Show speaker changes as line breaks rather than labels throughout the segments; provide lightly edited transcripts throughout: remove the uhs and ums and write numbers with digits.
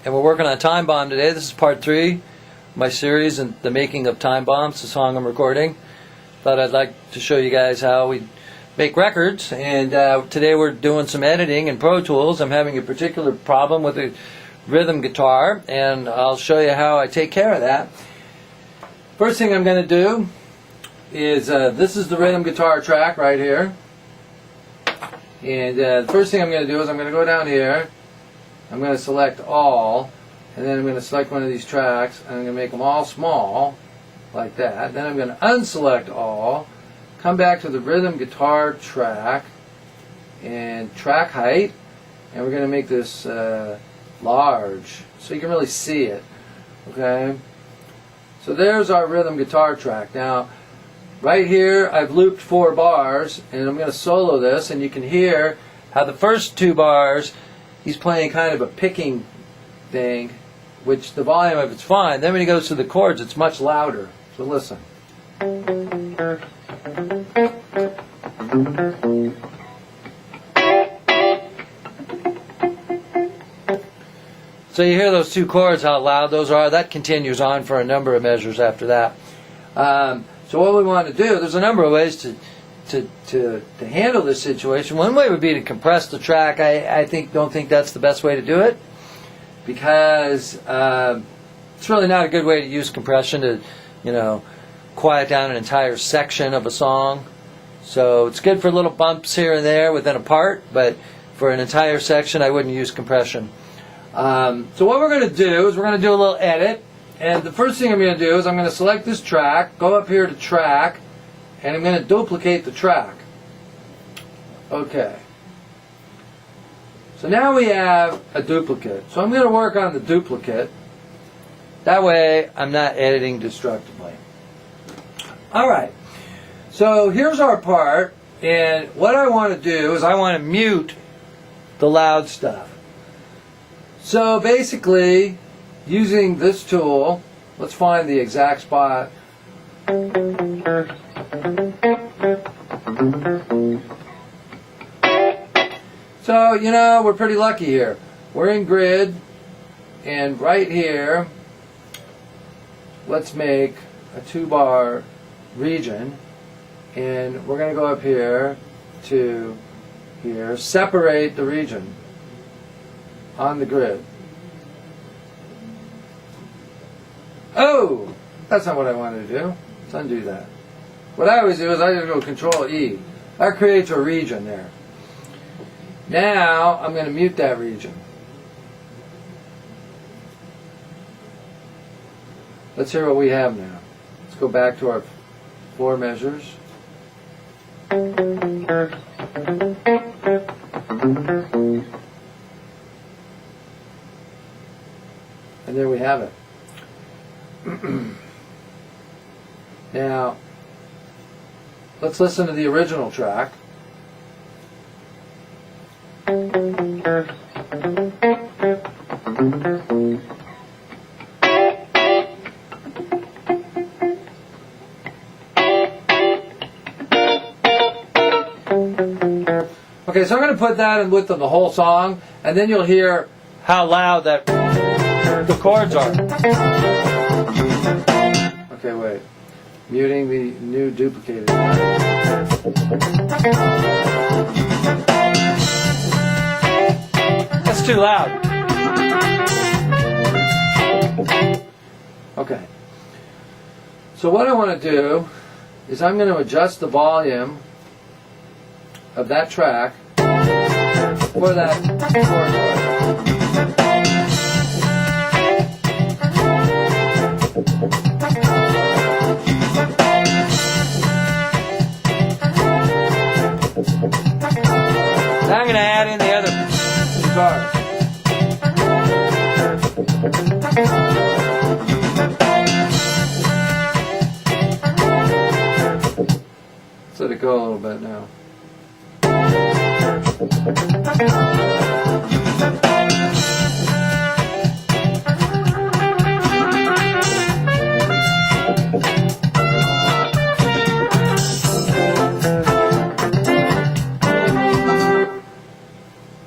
and we're working on Time Bomb today. This is part 3 of my series and the making of Time Bomb. It's a song I'm recording. Thought I'd like to show you guys how we make records, and today we're doing some editing in Pro Tools. I'm having a particular problem with the rhythm guitar, and I'll show you how I take care of that. First thing I'm going to do is, this is the rhythm guitar track right here. And the first thing I'm going to do is I'm going to go down here, I'm going to select all, and then I'm going to select one of these tracks, and I'm going to make them all small, like that. Then I'm going to unselect all, come back to the rhythm guitar track, and track height, and we're going to make this large, so you can really see it. Okay? So there's our rhythm guitar track. Now, right here I've looped 4 bars, and I'm going to solo this, and you can hear how the first 2 bars he's playing kind of a picking thing, which the volume of it's fine. Then when he goes to the chords, it's much louder. So listen. So you hear those 2 chords, how loud those are. That continues on for a number of measures after that. So what we want to do, there's a number of ways to handle this situation. One way would be to compress the track. I don't think that's the best way to do it, because it's really not a good way to use compression to, quiet down an entire section of a song. So it's good for little bumps here and there within a part, but for an entire section I wouldn't use compression. So what we're going to do is we're going to do a little edit, and the first thing I'm going to do is I'm going to select this track, go up here to track, and I'm going to duplicate the track. Okay. So now we have a duplicate. So I'm going to work on the duplicate. That way I'm not editing destructively. Alright. So here's our part, and what I want to do is I want to mute the loud stuff. So basically, using this tool, let's find the exact spot. So, we're pretty lucky here. We're in grid, and right here, let's make a 2-bar region, and we're going to go up here to here, separate the region on the grid. Oh! That's not what I wanted to do. Let's undo that. What I always do is I just go Control E. That creates a region there. Now I'm going to mute that region. Let's hear what we have now. Let's go back to our 4 measures. And there we have it. Now, let's listen to the original track. Okay, so I'm going to put that in with the whole song, and then you'll hear how loud that the chords are. Okay, wait. Muting the new duplicated. That's too loud. Okay. So what I want to do is I'm going to adjust the volume of that track for that chord. Now I'm going to add in the other guitar. Let's let it go a little bit now.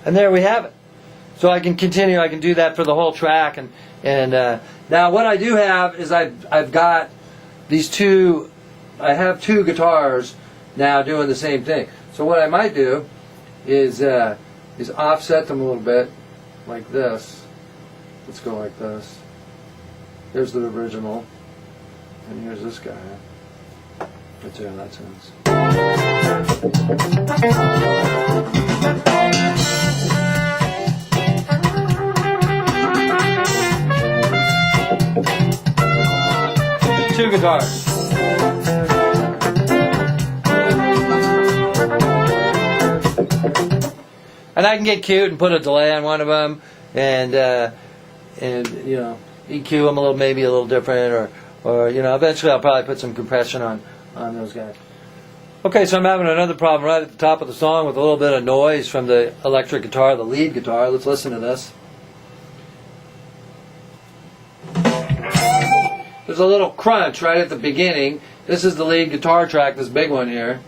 And there we have it. So I can continue. I can do that for the whole track. And now what I do have is I've got these two. I have two guitars now doing the same thing. So what I might do is offset them a little bit, like this. Let's go like this. Here's the original, and here's this guy. Let's see how that sounds. Two guitars. And I can get cute and put a delay on one of them, and you know, EQ them a little, maybe a little different, or you know, eventually I'll probably put some compression on those guys. Okay, so I'm having another problem right at the top of the song with a little bit of noise from the electric guitar, the lead guitar. Let's listen to this. There's a little crunch right at the beginning. This is the lead guitar track, this big one here.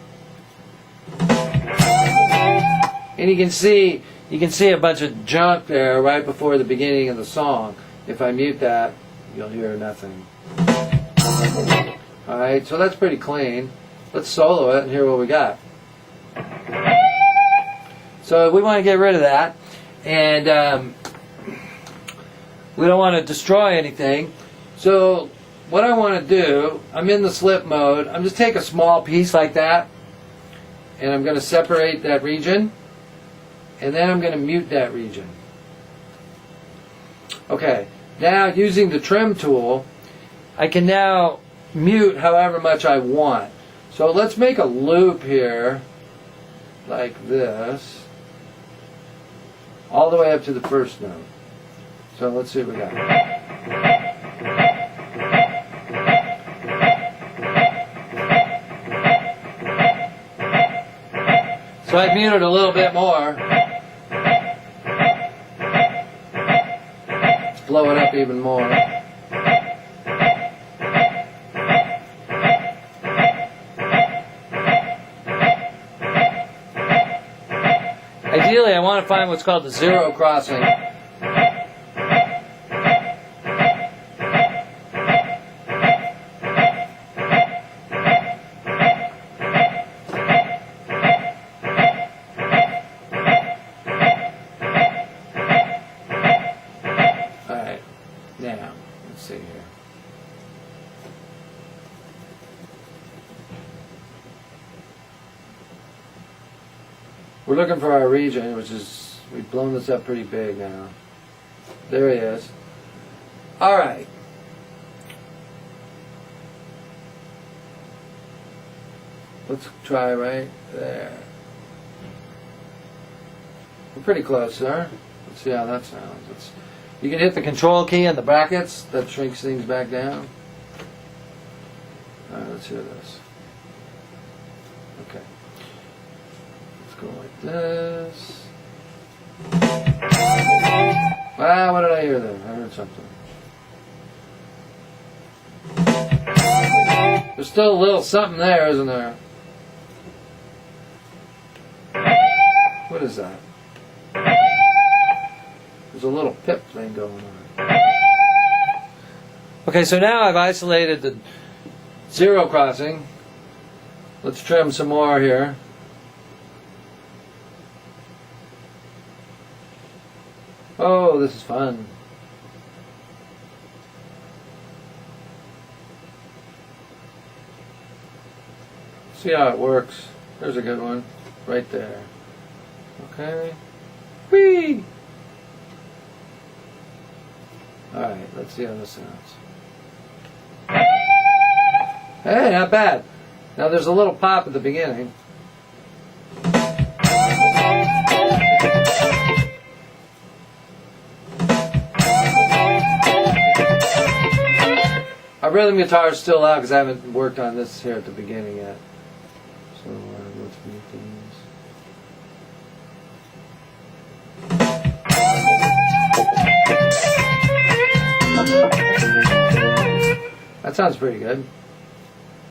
And you can see a bunch of junk there right before the beginning of the song. If I mute that, you'll hear nothing. Alright, so that's pretty clean. Let's solo it and hear what we got. So we want to get rid of that. And we don't want to destroy anything. So what I want to do, I'm in the slip mode. I'm just take a small piece like that, and I'm going to separate that region, and then I'm going to mute that region. Okay, now using the trim tool, I can now mute however much I want. So let's make a loop here, like this, all the way up to the first note. So let's see what we got. So I've muted a little bit more. Let's blow it up even more. Ideally, I want to find what's called the zero crossing. Alright, now, let's see here. We're looking for our region, which is, we've blown this up pretty big now. There he is. Alright. Let's try right there. We're pretty close there. Let's see how that sounds. You can hit the control key and the brackets. That shrinks things back down. Alright, let's hear this. Okay. Go like this. Ah, what did I hear there? I heard something. There's still a little something there, isn't there? What is that? There's a little pip thing going on. Okay, so now I've isolated the zero crossing. Let's trim some more here. Oh, this is fun. See how it works. There's a good one. Right there. Okay. Whee! Alright, let's see how this sounds. Hey, not bad. Now there's a little pop at the beginning. Our rhythm guitar is still out because I haven't worked on this here at the beginning yet. So let's mute these. That sounds pretty good.